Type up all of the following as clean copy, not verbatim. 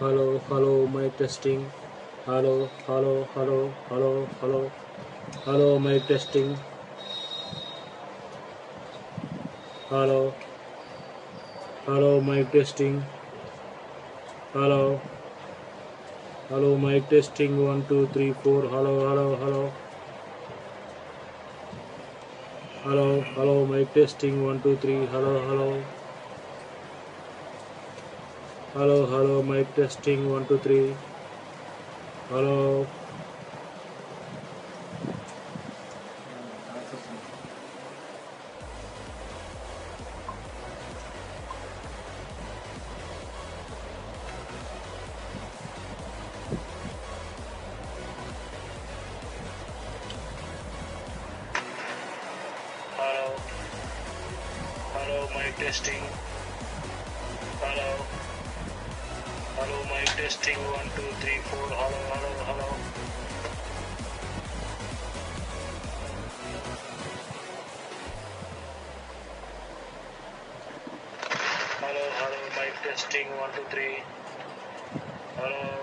Hello, mic testing. Hello, mic testing. Hello, mic testing. Hello, mic testing. 1, 2, 3, 4. Hello, mic testing. 1, 2, 3. Hello, mic testing. 1, 2, 3. Hello. Hello, mic testing. Hello, mic testing. 1, 2, 3, 4. Hello. Hello, mic testing. 1, 2, 3. Hello.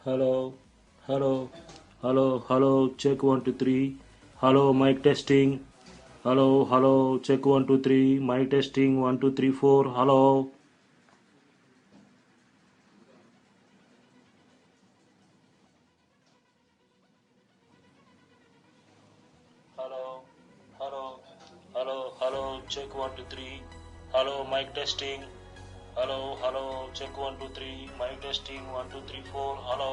Hello, hello, hello, check 1 2 3. Hello, mic testing. Hello, check 1 2 3. Mic testing 1 2 3 4. Hello. Hello, check 1 2 3. Hello, mic testing. Hello, check 1 2 3. Mic testing 1 2 3 4. Hello.